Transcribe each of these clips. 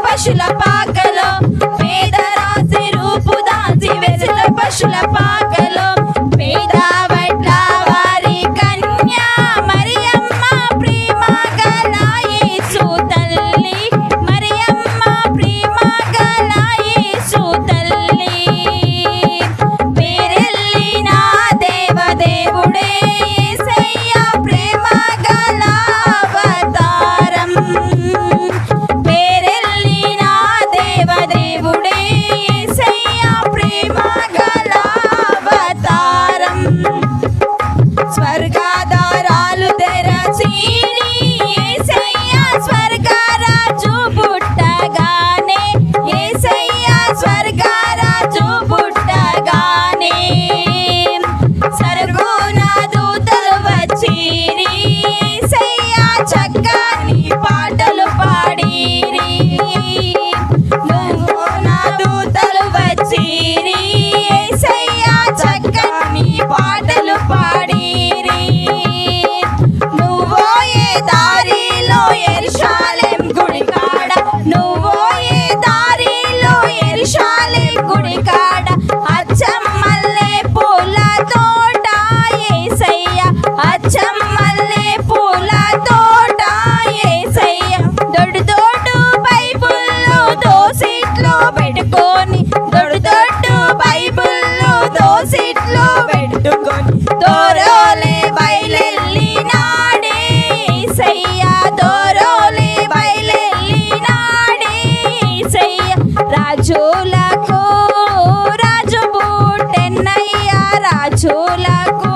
పశుల పాకలో పేదరాశి రూపు దాసి వెలిసిన పశుల పాకలో పేద వడ్ల వారి కన్య మరియమ్మ ప్రేమ గల యేసు తల్లి మరియమ్మ ప్రేమ గల యేసు తల్లి పేరెల్లిన దేవదేవుడే యేసయ్య ప్రేమ గల అవతారం దేవుడే యేసయ్య ప్రేమ గల అవతారం స్వర్గాధారాలు తెరచి యేసయ్య స్వర్గరాజు పుట్టగానే యేసయ్య స్వర్గరాజు పుట్టగానే సర్వోన్నత దూతలు వచ్చిరి యేసయ్య చక్కని పాటలు పాడిరి యేసయ్య చక్కని పాటలు పాడిరి నువ్వోయే దారిలో యెరూషలేం గుడి కాడ నువ్వోయే దారిలో యెరూషలేం గుడి కాడ అచ్చం మల్లె పూల తోట యేసయ్య అచ్చం మల్లె పూల తోట యేసయ్య దొడ్డు దొడ్డు బైబిల్లో దోసిట్లో పెట్టుకొని బైబిల్లో దోసిట్లో పెట్టుకొని దోరోలే బయలెల్లినాడే యేసయ్య దోరోలే బయలెల్లినాడే యేసయ్య రాజులకు రాజు పుట్టెన్నయ్య రాజులకు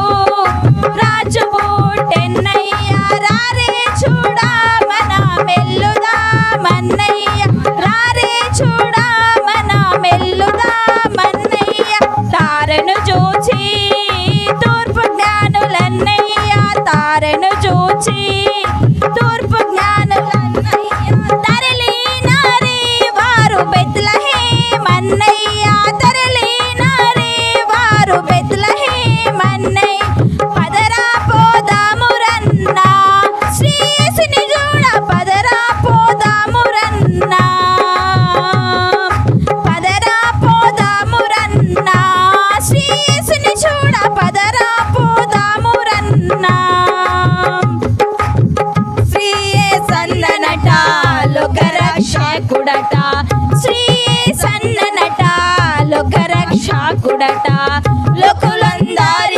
రాజు పుట్టెన్నయ్య రారే చూడా మన మెల్లుదా మన్నయ్య రారే చూడా మన మెల్లుదా తారను చూచి తూర్పు జ్ఞానులన్నయ్య తారను చూచి తూర్పు జ్ఞానులన్నయ్య తరలినారే వారు బెత్లెహేమన్నయ్య తరలినారే వారు బెత్లెహేమన్నయ్య పదరా పోదామురన్నా శ్రీ యేసుని చూడ పదరా పోదామురన్నా పదరా పోదామురన్నా శ్రీ యేసుని చూడ పదరా పోదామురన్నా శ్రీ యేసన్ననట లోకరక్షకుడట శ్రీ యేసన్ననట లోకరక్షకుడట లోకులందరూ